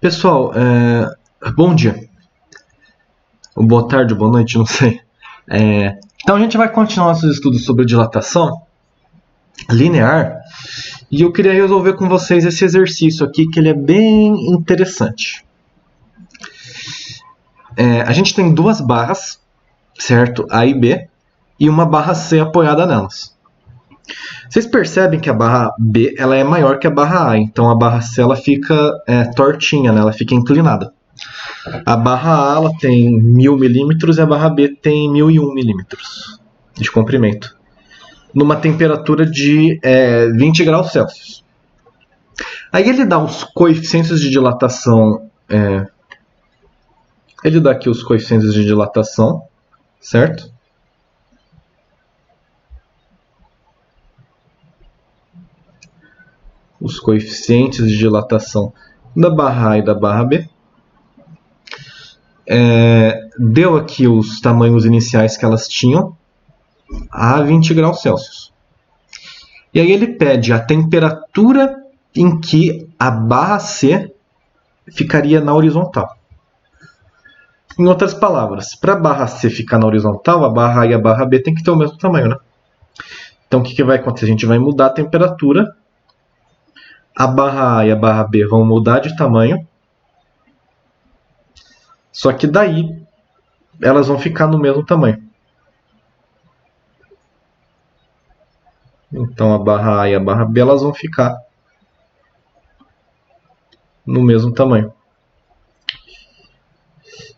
Pessoal, bom dia, ou boa tarde, ou boa noite, não sei. Então a gente vai continuar nossos estudos sobre dilatação linear e eu queria resolver com vocês esse exercício aqui que ele é bem interessante. A gente tem duas barras, certo? A e B, e uma barra C apoiada nelas. Vocês percebem que a barra B ela é maior que a barra A, então a barra C ela fica tortinha, né? Ela fica inclinada. A barra A ela tem 1000 milímetros e a barra B tem 1001 milímetros de comprimento, numa temperatura de 20 graus Celsius. Aí ele dá os coeficientes de dilatação, ele dá aqui os coeficientes de dilatação, certo? Os coeficientes de dilatação da barra A e da barra B. Deu aqui os tamanhos iniciais que elas tinham a 20 graus Celsius. E aí ele pede a temperatura em que a barra C ficaria na horizontal. Em outras palavras, para a barra C ficar na horizontal, a barra A e a barra B tem que ter o mesmo tamanho, né? Então o que vai acontecer? A gente vai mudar a temperatura, a barra A e a barra B vão mudar de tamanho, só que daí elas vão ficar no mesmo tamanho. Então a barra A e a barra B elas vão ficar no mesmo tamanho.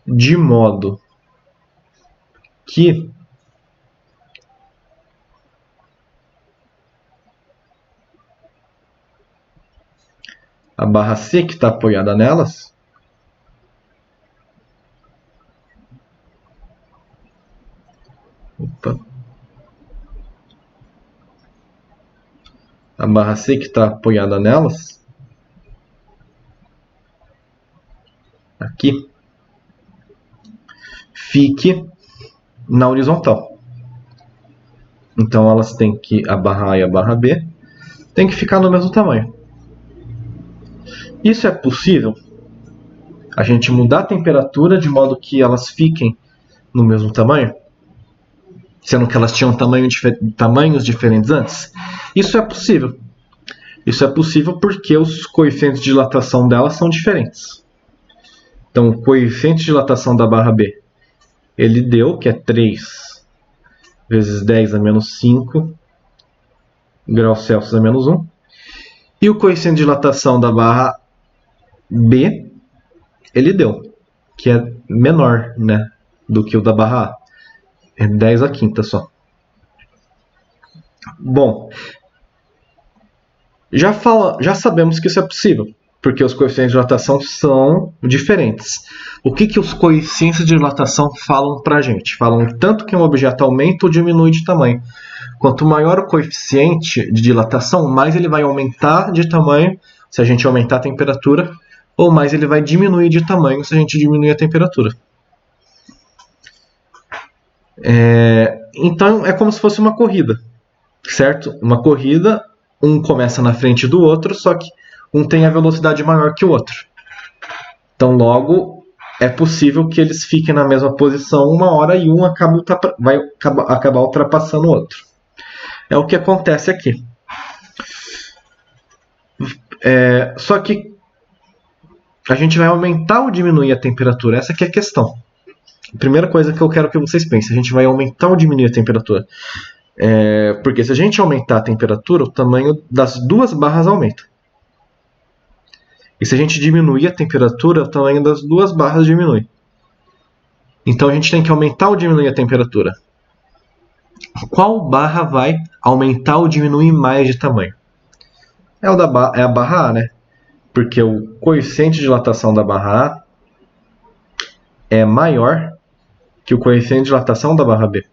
De modo que a barra C que está apoiada nelas a barra C que está apoiada nelas aqui fique na horizontal. Então elas têm que, a barra A e a barra B tem que ficar no mesmo tamanho. Isso é possível? A gente mudar a temperatura de modo que fiquem no mesmo tamanho? Sendo que elas tinham tamanhos diferentes antes? Isso é possível. Isso é possível porque os coeficientes de dilatação delas são diferentes. Então o coeficiente de dilatação da barra B ele deu, que é 3 vezes 10 a menos 5 graus Celsius a menos 1. E o coeficiente de dilatação da barra B, ele deu, que é menor, né, do que o da barra A. É 10 a quinta só. Bom, já sabemos que isso é possível, porque os coeficientes de dilatação são diferentes. O que os coeficientes de dilatação falam para a gente? Falam tanto que um objeto aumenta ou diminui de tamanho. Quanto maior o coeficiente de dilatação, mais ele vai aumentar de tamanho se a gente aumentar a temperatura, ou mais ele vai diminuir de tamanho se a gente diminuir a temperatura. Então é como se fosse uma corrida, certo? Uma corrida, um começa na frente do outro, só que um tem a velocidade maior que o outro. Então logo é possível que eles fiquem na mesma posição uma hora e um vai acabar ultrapassando o outro. É o que acontece aqui. Só que a gente vai aumentar ou diminuir a temperatura? Essa aqui é a questão. A primeira coisa que eu quero que vocês pensem, a gente vai aumentar ou diminuir a temperatura? Porque se a gente aumentar a temperatura, o tamanho das duas barras aumenta. E se a gente diminuir a temperatura, o tamanho das duas barras diminui. Então a gente tem que aumentar ou diminuir a temperatura. Qual barra vai aumentar ou diminuir mais de tamanho? É a barra A, né? Porque o coeficiente de dilatação da barra A é maior que o coeficiente de dilatação da barra B.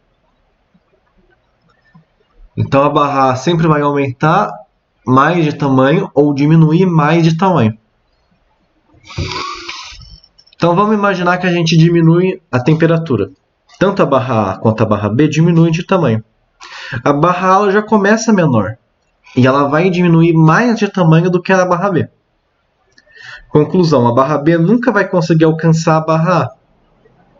Então a barra A sempre vai aumentar mais de tamanho ou diminuir mais de tamanho. Então vamos imaginar que a gente diminui a temperatura. Tanto a barra A quanto a barra B diminuem de tamanho. A barra A já começa menor e ela vai diminuir mais de tamanho do que a barra B. Conclusão, a barra B nunca vai conseguir alcançar a barra A,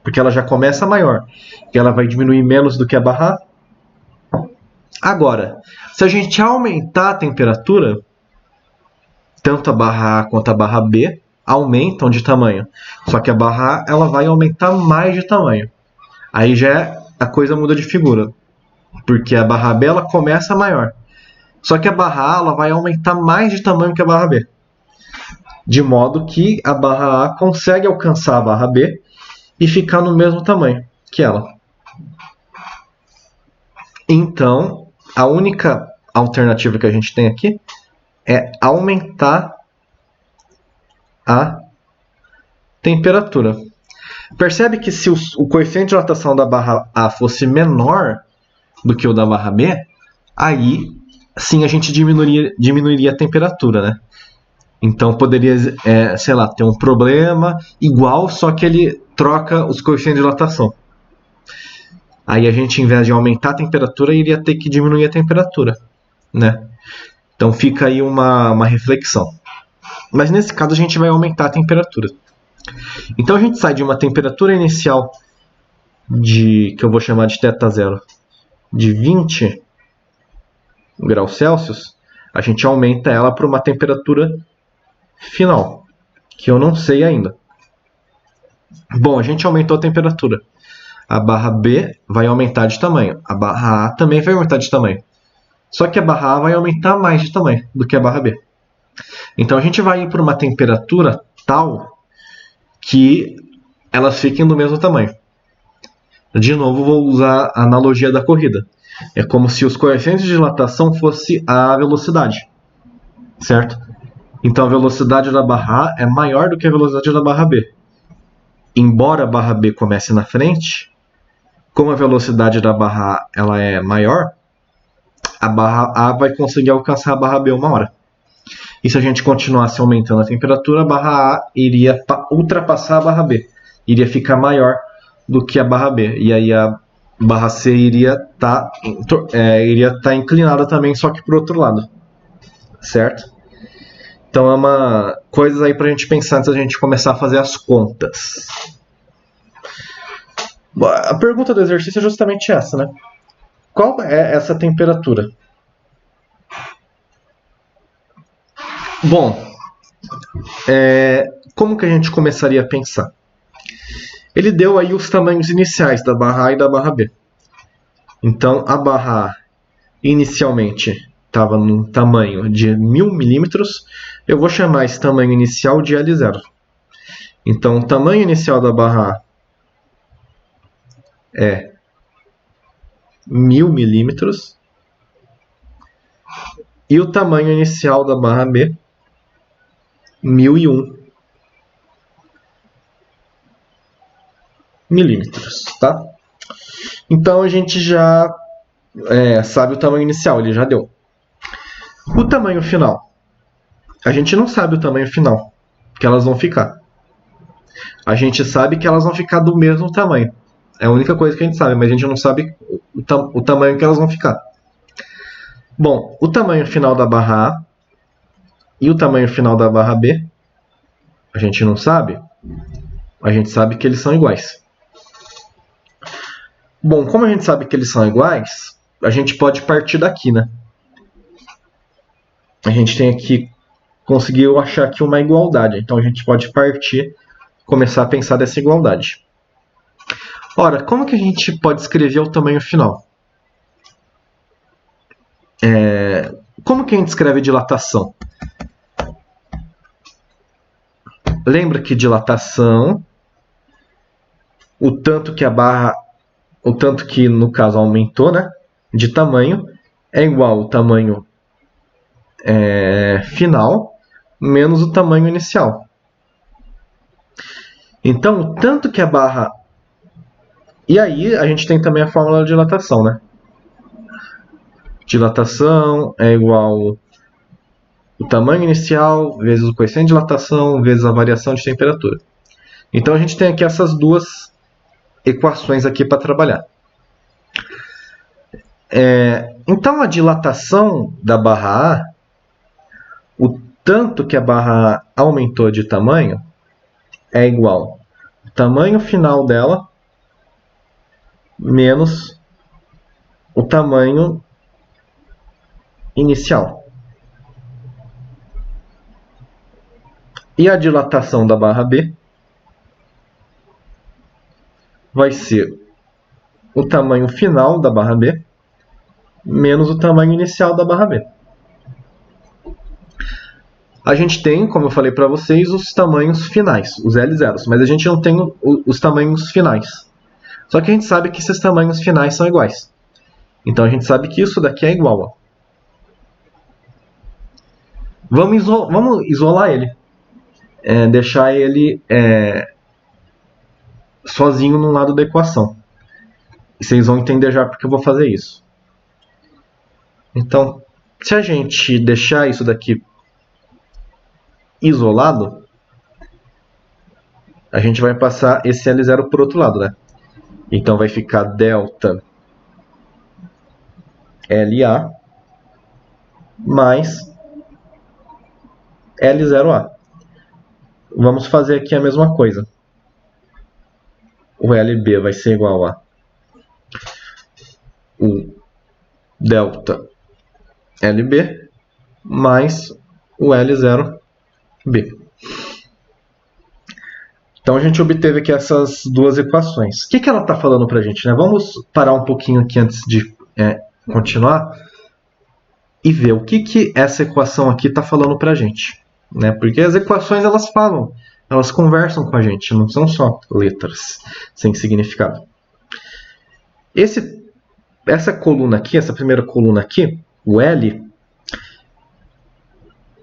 porque ela já começa maior, e ela vai diminuir menos do que a barra A. Agora, se a gente aumentar a temperatura, tanto a barra A quanto a barra B aumentam de tamanho, só que a barra A ela vai aumentar mais de tamanho. Aí a coisa muda de figura, porque a barra B ela começa maior, só que a barra A ela vai aumentar mais de tamanho que a barra B. De modo que a barra A consegue alcançar a barra B e ficar no mesmo tamanho que ela. Então, a única alternativa que a gente tem aqui é aumentar a temperatura. Percebe que se o coeficiente de dilatação da barra A fosse menor do que o da barra B, aí sim a gente diminuiria a temperatura, né? Então poderia, sei lá, ter um problema igual, só que ele troca os coeficientes de dilatação. Aí a gente, em vez de aumentar a temperatura, iria ter que diminuir a temperatura, né? Então fica aí uma reflexão. Mas nesse caso a gente vai aumentar a temperatura. Então a gente sai de uma temperatura inicial que eu vou chamar de θ0 de 20 graus Celsius, a gente aumenta ela para uma temperatura final, que eu não sei ainda. Bom, a gente aumentou a temperatura. A barra B vai aumentar de tamanho. A barra A também vai aumentar de tamanho. Só que a barra A vai aumentar mais de tamanho do que a barra B. Então a gente vai ir para uma temperatura tal que elas fiquem do mesmo tamanho. De novo, vou usar a analogia da corrida. É como se os coeficientes de dilatação fosse a velocidade, certo? Então a velocidade da barra A é maior do que a velocidade da barra B. Embora a barra B comece na frente, como a velocidade da barra A ela é maior, a barra A vai conseguir alcançar a barra B uma hora. E se a gente continuasse aumentando a temperatura, a barra A iria ultrapassar a barra B. Iria ficar maior do que a barra B. E aí a barra C iria estar inclinada também, só que para o outro lado. Certo? Então é uma coisa aí para a gente pensar antes da gente começar a fazer as contas. A pergunta do exercício é justamente essa, né? Qual é essa temperatura? Bom, como que a gente começaria a pensar? Ele deu aí os tamanhos iniciais da barra A e da barra B. Então, a barra A inicialmente estava num tamanho de 1000 milímetros. Eu vou chamar esse tamanho inicial de L0. Então, o tamanho inicial da barra A é 1000 milímetros. E o tamanho inicial da barra B, 1001 milímetros, tá? Então a gente já sabe o tamanho inicial, ele já deu. O tamanho final, a gente não sabe o tamanho final que elas vão ficar. A gente sabe que elas vão ficar do mesmo tamanho. É a única coisa que a gente sabe, mas a gente não sabe o tamanho que elas vão ficar. Bom, o tamanho final da barra A e o tamanho final da barra B, a gente não sabe. A gente sabe que eles são iguais. Bom, como a gente sabe que eles são iguais, a gente pode partir daqui, né? A gente tem aqui, conseguiu achar aqui uma igualdade. Então a gente pode partir, começar a pensar dessa igualdade. Ora, como que a gente pode escrever o tamanho final? Como que a gente escreve dilatação? Lembra que dilatação, o tanto que no caso aumentou, né, de tamanho, é igual ao tamanho final menos o tamanho inicial. Então, o tanto que a barra... E aí, a gente tem também a fórmula de dilatação, né? Dilatação é igual o tamanho inicial vezes o coeficiente de dilatação vezes a variação de temperatura. Então, a gente tem aqui essas duas equações aqui para trabalhar. Então, a dilatação da barra A, tanto que a barra aumentou de tamanho é igual ao tamanho final dela menos o tamanho inicial. E a dilatação da barra B vai ser o tamanho final da barra B menos o tamanho inicial da barra B. A gente tem, como eu falei para vocês, os tamanhos finais, os L0s, mas a gente não tem os tamanhos finais. Só que a gente sabe que esses tamanhos finais são iguais. Então a gente sabe que isso daqui é igual. Ó. Vamos isolar ele. Deixar ele sozinho num lado da equação. E vocês vão entender já porque eu vou fazer isso. Então, se a gente deixar isso daqui isolado, a gente vai passar esse L0 por outro lado, né? Então vai ficar delta LA mais L0A. Vamos fazer aqui a mesma coisa. O LB vai ser igual a o delta LB mais o L0B. Então a gente obteve aqui essas duas equações. O que ela está falando para a gente? Né? Vamos parar um pouquinho aqui antes de continuar e ver o que essa equação aqui está falando para a gente. Né? Porque as equações elas falam, elas conversam com a gente, não são só letras sem significado. Essa coluna aqui, essa primeira coluna aqui, o L,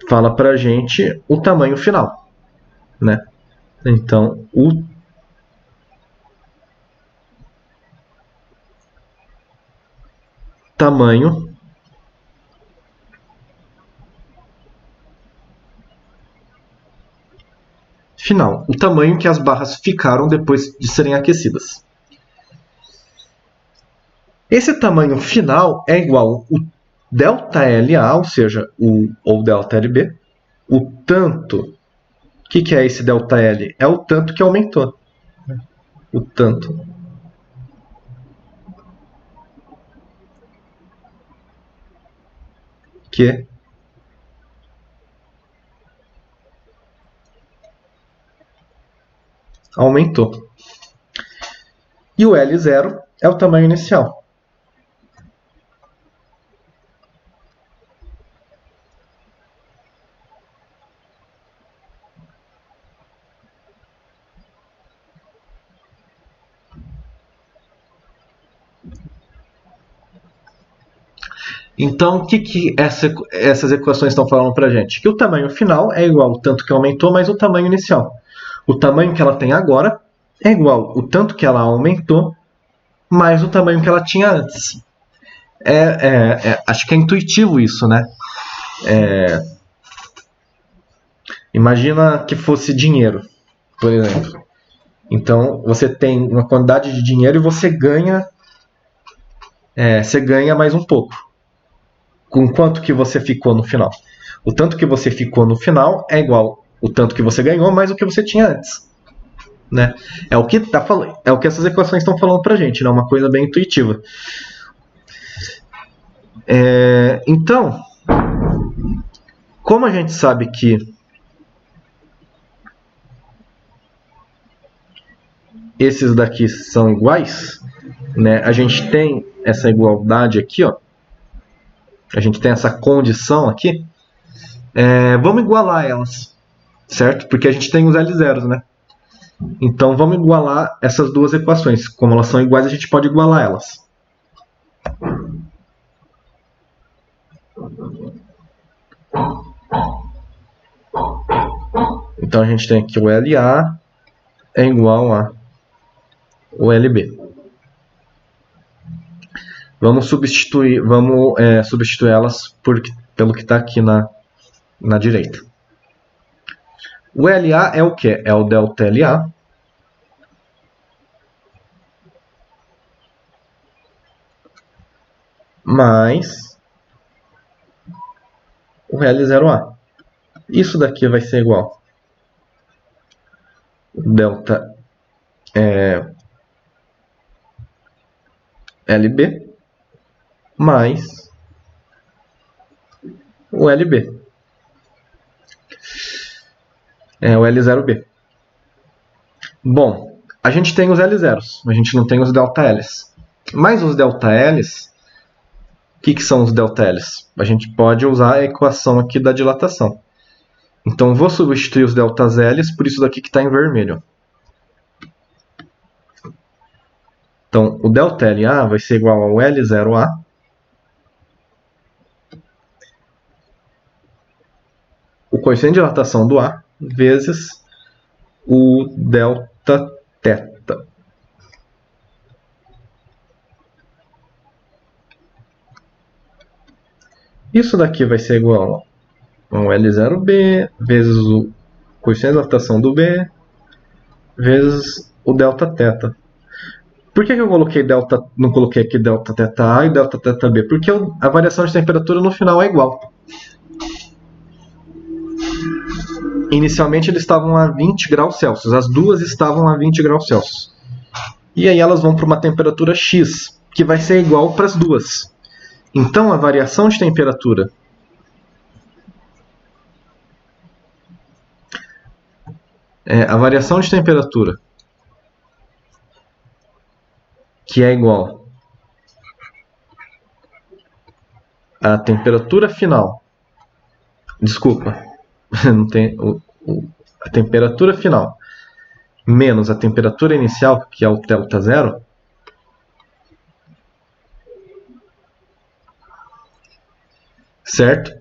fala para a gente o tamanho final. Né? Então, o tamanho final, o tamanho que as barras ficaram depois de serem aquecidas. Esse tamanho final é igual ao ΔLA, ou seja, ou ΔLB, o tanto. O que é esse ΔL? É o tanto que aumentou. O tanto que aumentou. E o L0 é o tamanho inicial. Então, o que essas equações estão falando para a gente? Que o tamanho final é igual ao tanto que aumentou mais o tamanho inicial. O tamanho que ela tem agora é igual ao tanto que ela aumentou mais o tamanho que ela tinha antes. Acho que é intuitivo isso, né? Imagina que fosse dinheiro, por exemplo. Então, você tem uma quantidade de dinheiro e você ganha mais um pouco. Com quanto que você ficou no final? O tanto que você ficou no final é igual o tanto que você ganhou mais o que você tinha antes. Né? É o que essas equações estão falando pra gente, né? Uma coisa bem intuitiva. Então, como a gente sabe que esses daqui são iguais, né? A gente tem essa igualdade aqui, ó. A gente tem essa condição aqui. Vamos igualar elas, certo? Porque a gente tem os L0s, né? Então vamos igualar essas duas equações. Como elas são iguais, a gente pode igualar elas. Então a gente tem aqui o LA é igual a o LB. Vamos substituir elas pelo que está aqui na direita. O LA é o que? É o ΔLA mais o L0A. Isso daqui vai ser igual delta LB mais o LB, o L0B. Bom, a gente tem os L0s, a gente não tem os delta Ls. Mas os delta Ls, o que são os delta Ls? A gente pode usar a equação aqui da dilatação. Então, vou substituir os deltas Ls por isso daqui que está em vermelho. Então, o delta LA vai ser igual ao L0A o coeficiente de dilatação do A vezes o delta θ. Isso daqui vai ser igual ao L0B vezes o coeficiente de dilatação do B vezes o delta θ. Por que eu coloquei delta, não coloquei aqui delta θA e delta θB? Porque a variação de temperatura no final é igual. Inicialmente eles estavam a 20 graus Celsius, as duas estavam a 20 graus Celsius. E aí elas vão para uma temperatura X, que vai ser igual para as duas. Então a variação de temperatura que é igual à temperatura final. Desculpa, não tem a temperatura final menos a temperatura inicial, que é o delta zero, certo?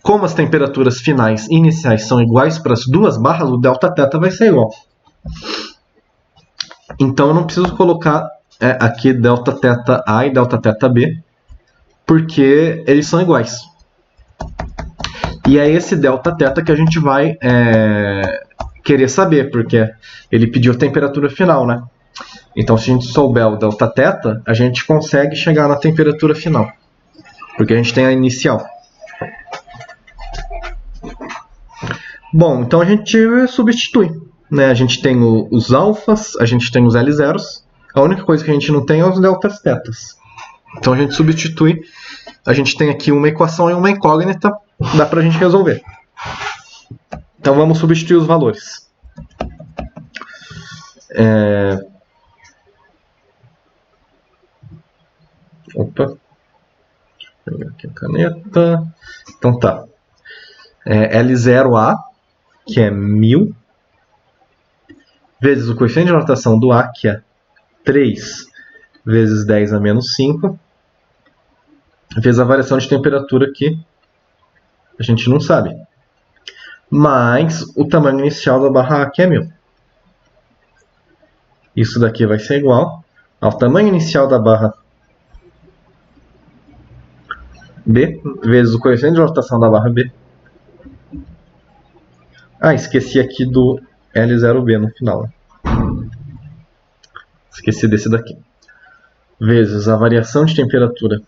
Como as temperaturas finais e iniciais são iguais para as duas barras, o delta θ vai ser igual. Então eu não preciso colocar aqui delta θA e delta θB, porque eles são iguais. E é esse delta θ que a gente vai querer saber, porque ele pediu a temperatura final, né? Então, se a gente souber o delta θ, a gente consegue chegar na temperatura final, porque a gente tem a inicial. Bom, então a gente substitui, né? A gente tem os alfas, a gente tem os L0s, a única coisa que a gente não tem é os deltas θs. Então a gente substitui, a gente tem aqui uma equação e uma incógnita, dá pra gente resolver. Então vamos substituir os valores. Opa, deixa eu pegar aqui a caneta. Então tá. L0A, que é 1000, vezes o coeficiente de dilatação do A, que é 3 vezes 10 a menos 5, vezes a variação de temperatura que a gente não sabe, mais o tamanho inicial da barra A, que é 1000. Isso daqui vai ser igual ao tamanho inicial da barra B, vezes o coeficiente de dilatação da barra B. Ah, esqueci aqui do L0B no final. Esqueci desse daqui. Vezes a variação de temperatura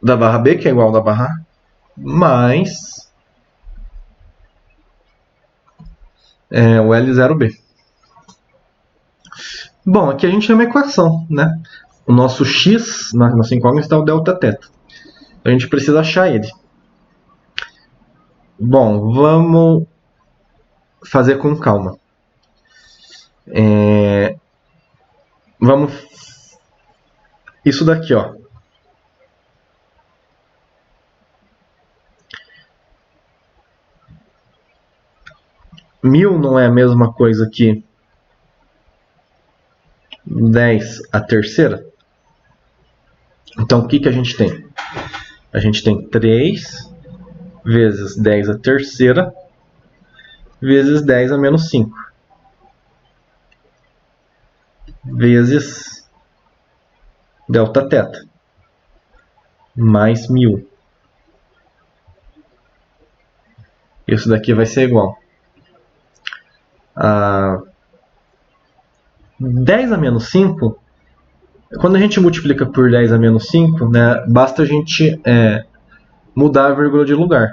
da barra B, que é igual da barra A, mais o L0B. Bom, aqui a gente tem uma equação, né? O nosso X, na nossa incógnita, está o delta θ. A gente precisa achar ele. Bom, vamos fazer com calma. Vamos... Isso daqui, ó. Mil não é a mesma coisa que 10 a terceira? Então, o que a gente tem? A gente tem 3 vezes 10 a terceira vezes 10 a menos 5 vezes delta θ mais 1000. Isso daqui vai ser igual a 10 a menos 5. Quando a gente multiplica por 10 a menos 5, né, basta a gente mudar a vírgula de lugar.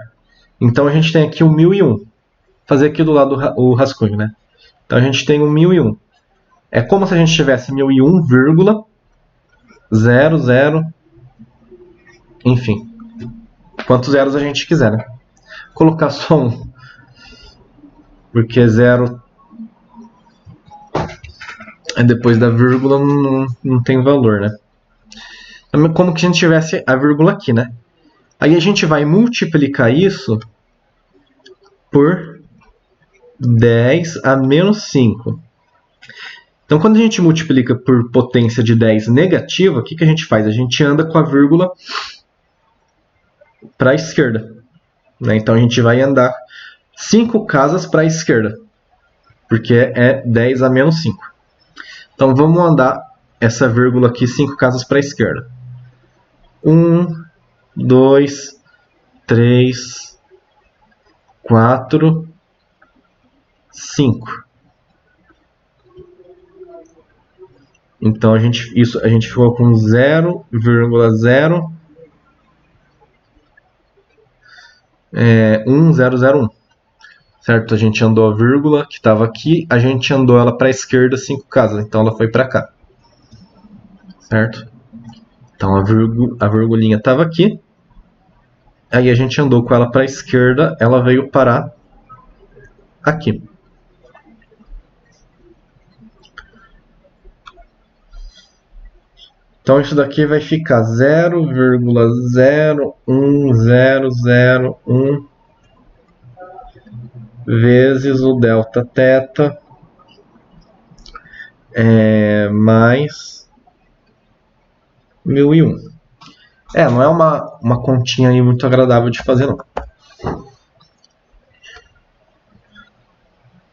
Então a gente tem aqui o 1001. Fazer aqui do lado o rascunho, né? Então a gente tem o 1001. É como se a gente tivesse 1001,00, enfim. Quantos zeros a gente quiser, né? Colocar só um. Porque zero depois da vírgula não tem valor, né? Como que a gente tivesse a vírgula aqui, né? Aí a gente vai multiplicar isso por 10 a menos 5. Então, quando a gente multiplica por potência de 10 negativa, o que a gente faz? A gente anda com a vírgula para a esquerda. Né? Então, a gente vai andar 5 casas para a esquerda, porque é 10 a menos 5. Então, vamos andar essa vírgula aqui 5 casas para a esquerda. 1, 2, 3, 4, 5. Então a gente ficou com 0,1001. Certo? A gente andou a vírgula que estava aqui, a gente andou ela para a esquerda 5 casas, então ela foi para cá. Certo? Então a virgulinha estava aqui, aí a gente andou com ela para a esquerda, ela veio parar aqui. Então isso daqui vai ficar 0,01001 vezes o delta θ mais 1001. Não é uma continha aí muito agradável de fazer, não.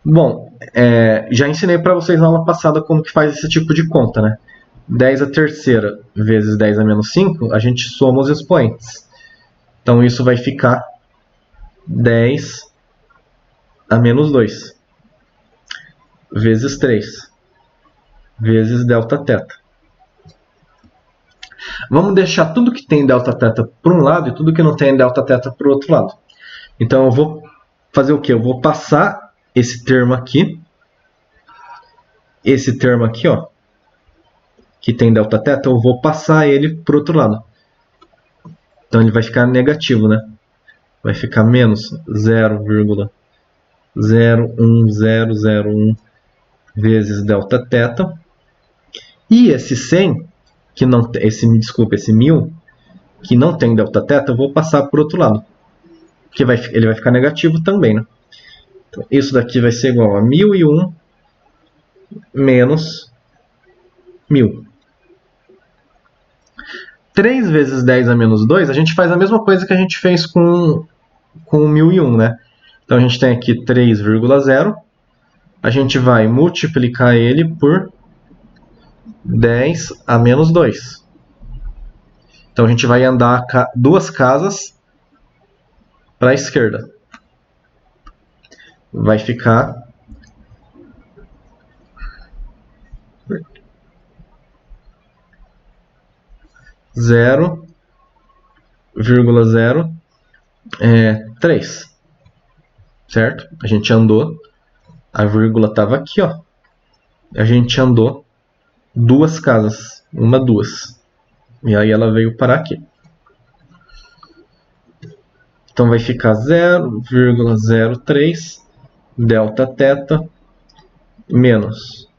Bom, já ensinei para vocês na aula passada como que faz esse tipo de conta, né? 10 a terceira vezes 10 a menos 5, a gente soma os expoentes. Então isso vai ficar 10 a menos 2 vezes 3 vezes delta θ. Vamos deixar tudo que tem delta θ para um lado e tudo que não tem delta θ para o outro lado. Então eu vou fazer o quê? Eu vou passar esse termo aqui, ó, que tem delta θ, eu vou passar ele para o outro lado. Então ele vai ficar negativo, né? Vai ficar menos 0,01001 vezes delta θ. E esse 100, esse 1000, que não tem delta θ, eu vou passar para o outro lado. Que ele vai ficar negativo também, né? Então, isso daqui vai ser igual a 1001 menos 1000. 3 vezes 10 a menos 2, a gente faz a mesma coisa que a gente fez com o 1001, né? Então a gente tem aqui 3,0. A gente vai multiplicar ele por 10 a menos 2. Então a gente vai andar 2 casas para a esquerda. Vai ficar 0,03. Certo? A gente andou, a vírgula estava aqui, ó. A gente andou 2 casas, 2. E aí ela veio parar aqui. Então vai ficar 0,03 delta θ menos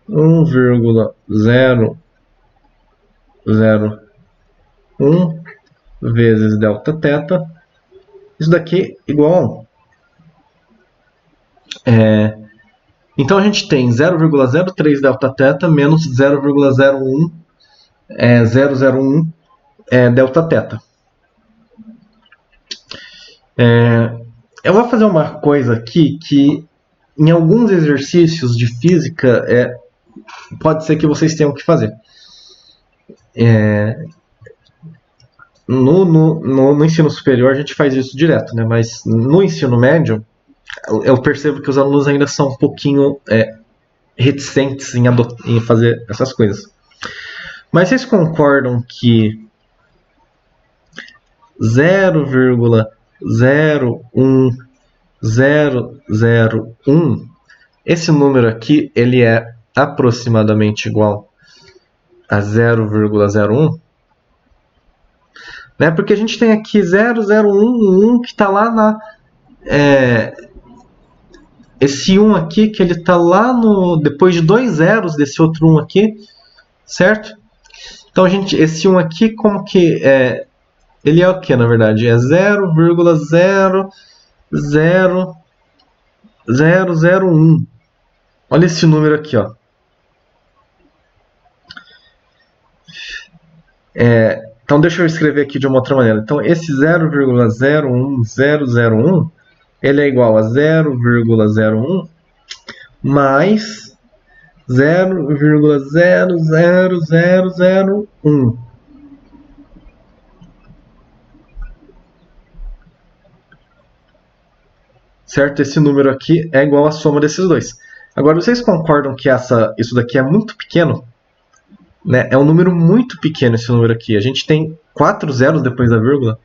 1,001 vezes delta θ. Isso daqui igual a 1. Então a gente tem 0,03 delta θ menos 0,001 delta θ. Eu vou fazer uma coisa aqui que em alguns exercícios de física pode ser que vocês tenham que fazer. No ensino superior a gente faz isso direto, né? Mas no ensino médio eu percebo que os alunos ainda são um pouquinho reticentes em fazer essas coisas. Mas vocês concordam que 0,01001, esse número aqui ele é aproximadamente igual a 0,01, né? Porque a gente tem aqui 0,011 que está lá na... esse 1 aqui, que ele está lá no... depois de 2 zeros desse outro 1 aqui, certo? Então, esse 1 aqui, como que é? Ele é o que, na verdade? É 0,00001. Olha esse número aqui, ó. Então, deixa eu escrever aqui de uma outra maneira. Então, esse 0,01001, ele é igual a 0,01 mais 0,00001. Certo? Esse número aqui é igual à soma desses dois. Agora, vocês concordam que isso daqui é muito pequeno? Né? É um número muito pequeno esse número aqui. A gente tem 4 zeros depois da vírgula.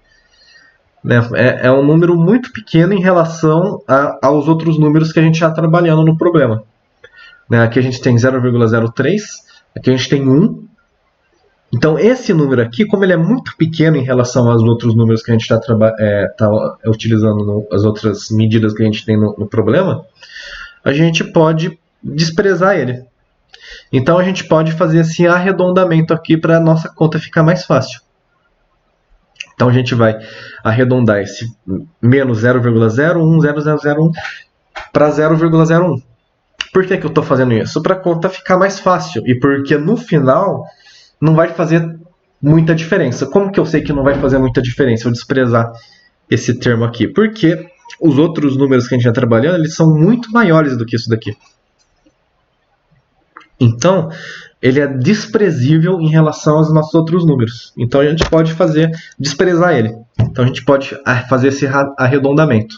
Né? É um número muito pequeno em relação aos outros números que a gente está trabalhando no problema. Né? Aqui a gente tem 0,03, aqui a gente tem 1. Então, esse número aqui, como ele é muito pequeno em relação aos outros números que a gente está utilizando, as outras medidas que a gente tem no problema, a gente pode desprezar ele. Então, a gente pode fazer esse arredondamento aqui para a nossa conta ficar mais fácil. Então, a gente vai arredondar esse menos 0,01001 para 0,01. Por que eu estou fazendo isso? Para a conta ficar mais fácil e porque no final não vai fazer muita diferença. Como que eu sei que não vai fazer muita diferença eu desprezar esse termo aqui? Porque os outros números que a gente está trabalhando, eles são muito maiores do que isso daqui. Então, ele é desprezível em relação aos nossos outros números. Então, a gente pode desprezar ele. Então, a gente pode fazer esse arredondamento.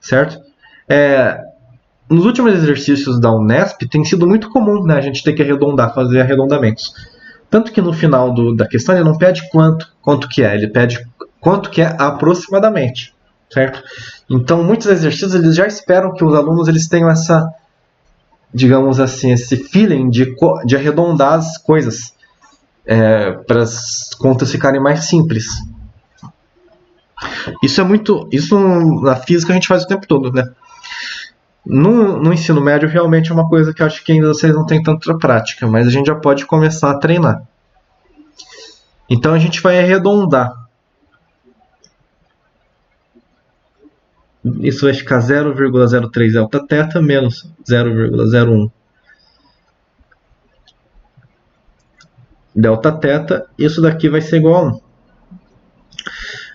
Certo? Nos últimos exercícios da Unesp, tem sido muito comum, né, a gente ter que fazer arredondamentos. Tanto que no final da questão ele não pede quanto que é, ele pede quanto que é aproximadamente, certo? Então, muitos exercícios eles já esperam que os alunos eles tenham essa, digamos assim, esse feeling de arredondar as coisas para as contas ficarem mais simples. Isso na física a gente faz o tempo todo, né? No ensino médio, realmente é uma coisa que eu acho que ainda vocês não têm tanta prática, mas a gente já pode começar a treinar. Então, a gente vai arredondar. Isso vai ficar 0,03 delta θ menos 0,01 delta θ. Isso daqui vai ser igual a 1.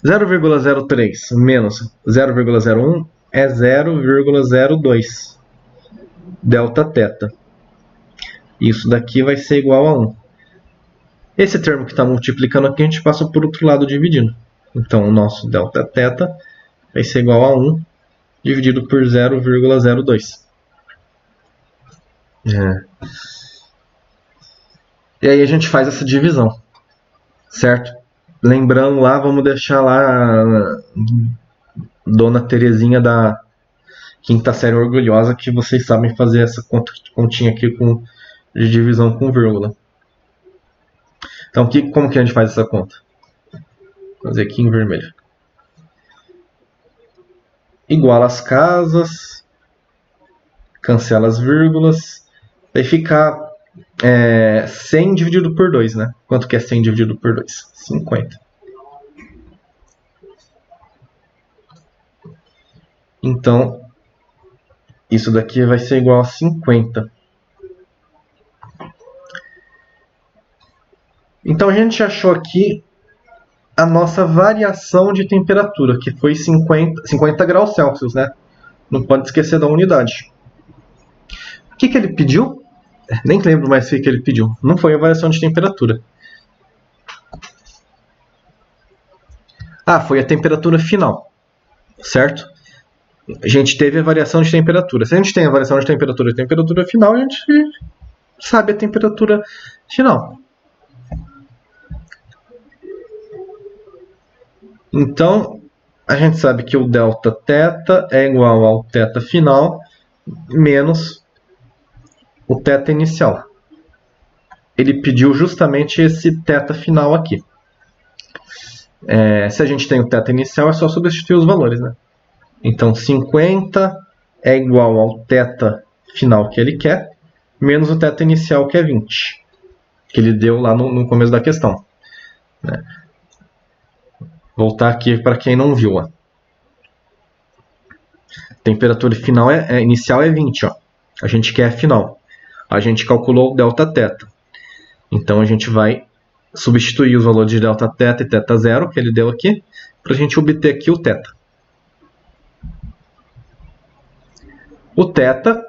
0,03 menos 0,01 é 0,02 delta θ. Isso daqui vai ser igual a 1. Esse termo que está multiplicando aqui, a gente passa por outro lado dividindo. Então, o nosso delta θ vai ser igual a 1 dividido por 0,02. E aí a gente faz essa divisão. Certo? Lembrando lá, vamos deixar lá Dona Terezinha da quinta série orgulhosa que vocês sabem fazer essa continha aqui de divisão com vírgula. Então, como que a gente faz essa conta? Vou fazer aqui em vermelho. Iguala as casas, cancela as vírgulas, vai ficar 100 dividido por 2, né? Quanto que é 100 dividido por 2? 50. Então, isso daqui vai ser igual a 50. Então, a gente achou aqui a nossa variação de temperatura, que foi 50 graus Celsius, né? Não pode esquecer da unidade. O que ele pediu? Nem lembro mais o que ele pediu. Não foi a variação de temperatura. Foi a temperatura final, certo? A gente teve a variação de temperatura. Se a gente tem a variação de temperatura e a temperatura final, a gente sabe a temperatura final. Então, a gente sabe que o delta θ é igual ao θ final menos o θ inicial. Ele pediu justamente esse θ final aqui. Se a gente tem o θ inicial, é só substituir os valores, né? Então, 50 é igual ao θ final que ele quer, menos o θ inicial, que é 20, que ele deu lá no começo da questão. Né? Voltar aqui para quem não viu. Ó. Temperatura final inicial é 20. Ó. A gente quer final. A gente calculou o Δθ. Então a gente vai substituir os valores de Δθ e θ0 que ele deu aqui, para a gente obter aqui o θ. O θ,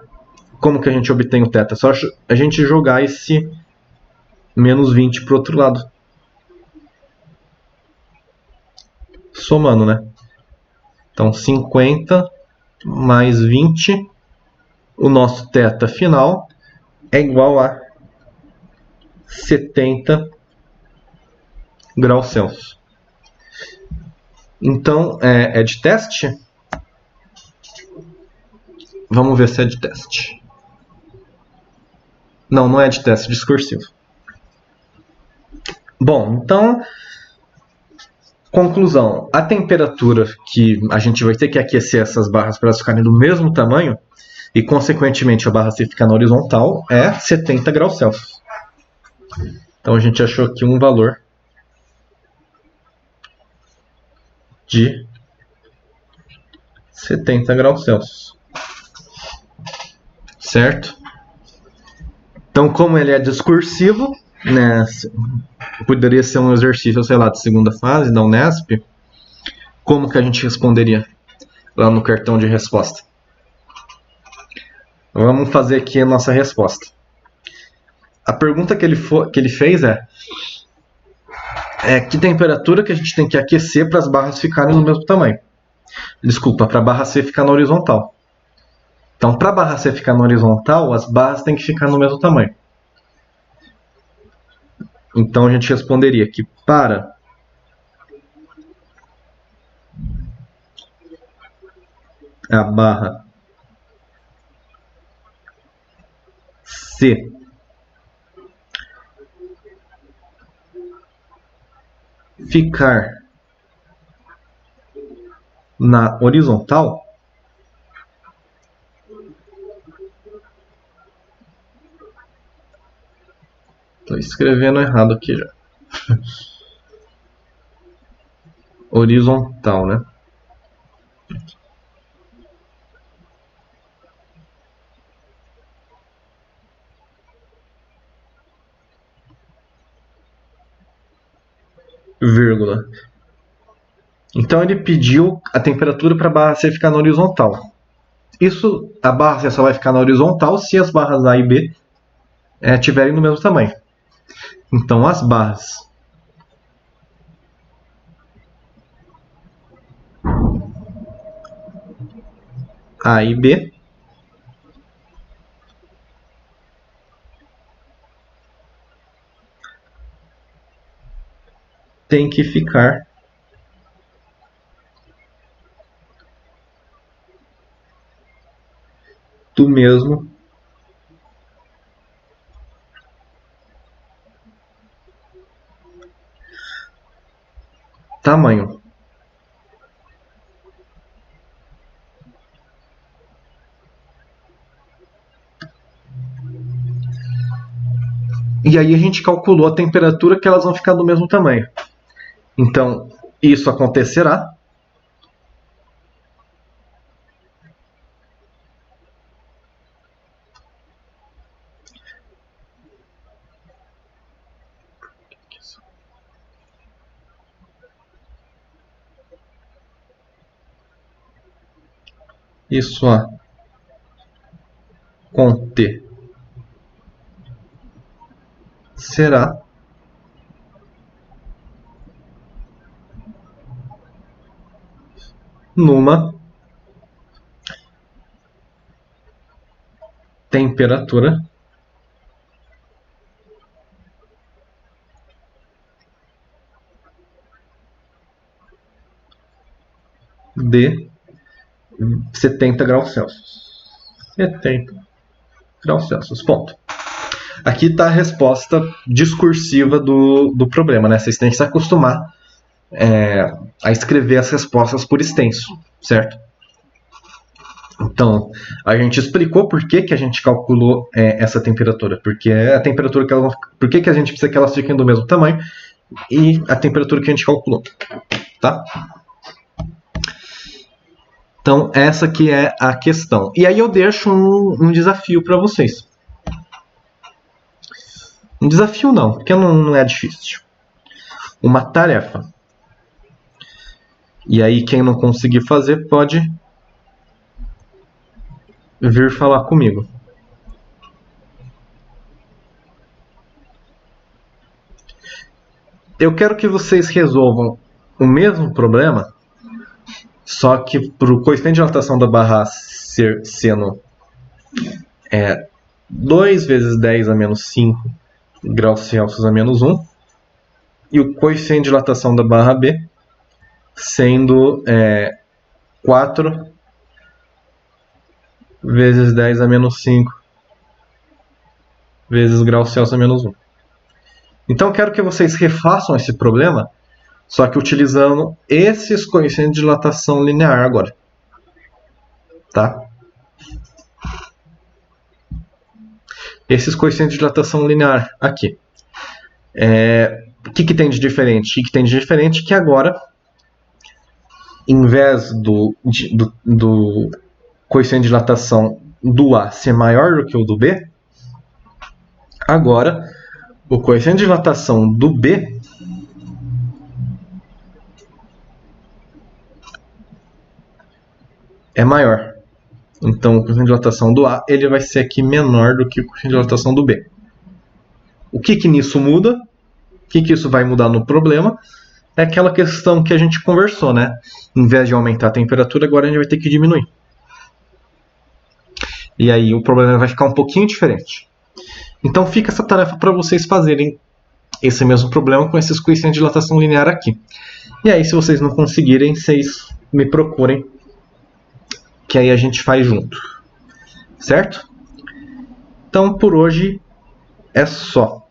como que a gente obtém o θ? Só a gente jogar esse menos 20 para o outro lado. Somando, né? Então 50 mais 20, o nosso θ final é igual a 70 graus Celsius. Então, é de teste? Vamos ver se é de teste. Não, não é de teste, discursivo. Bom, então, conclusão. A temperatura que a gente vai ter que aquecer essas barras para elas ficarem do mesmo tamanho, e consequentemente a barra C ficar na horizontal, é 70 graus Celsius. Então a gente achou aqui um valor de 70 graus Celsius. Certo? Então, como ele é discursivo, né, poderia ser um exercício, sei lá, de segunda fase da Unesp, como que a gente responderia lá no cartão de resposta? Vamos fazer aqui a nossa resposta. A pergunta que ele fez é que temperatura que a gente tem que aquecer para as barras ficarem no mesmo tamanho. Desculpa, para a barra C ficar na horizontal. Então, para a barra C ficar na horizontal, as barras têm que ficar no mesmo tamanho. Então, a gente responderia que para a barra C ficar na horizontal, estou escrevendo errado aqui já. Horizontal, né? Vírgula. Então ele pediu a temperatura para a barra C ficar na horizontal. Isso, a barra C só vai ficar na horizontal se as barras A e B tiverem no mesmo tamanho. Então as barras A e B têm que ficar do mesmo tamanho. E aí a gente calculou a temperatura que elas vão ficar do mesmo tamanho. Então, isso acontecerá. Isso acontecerá numa temperatura de 70 graus Celsius. 70 graus Celsius, ponto. Aqui está a resposta discursiva do problema, né? Vocês têm que se acostumar a escrever as respostas por extenso, certo? Então, a gente explicou por que a gente calculou essa temperatura, porque é a temperatura por que a gente precisa que elas fiquem do mesmo tamanho e a temperatura que a gente calculou, tá? Então, essa aqui é a questão. E aí eu deixo um desafio para vocês. Um desafio não, porque não é difícil. Uma tarefa. E aí quem não conseguir fazer pode vir falar comigo. Eu quero que vocês resolvam o mesmo problema, só que para o coeficiente de dilatação da barra ser sendo 2 vezes 10 a menos 5 graus Celsius a menos 1, e o coeficiente de dilatação da barra B sendo 4 vezes 10 a menos 5 vezes graus Celsius a menos 1. Então eu quero que vocês refaçam esse problema, só que utilizando esses coeficientes de dilatação linear agora. Tá? Esses coeficientes de dilatação linear aqui. O que tem de diferente? O que tem de diferente é que agora, em vez do coeficiente de dilatação do A ser maior do que o do B, agora o coeficiente de dilatação do B é maior. Então, o coeficiente de dilatação do A ele vai ser aqui menor do que o coeficiente de dilatação do B. O que nisso muda? O que isso vai mudar no problema? É aquela questão que a gente conversou, né? Em vez de aumentar a temperatura, agora a gente vai ter que diminuir. E aí o problema vai ficar um pouquinho diferente. Então fica essa tarefa para vocês fazerem esse mesmo problema com esses coeficientes de dilatação linear aqui. E aí, se vocês não conseguirem, vocês me procurem, que aí a gente faz junto. Certo? Então, por hoje é só.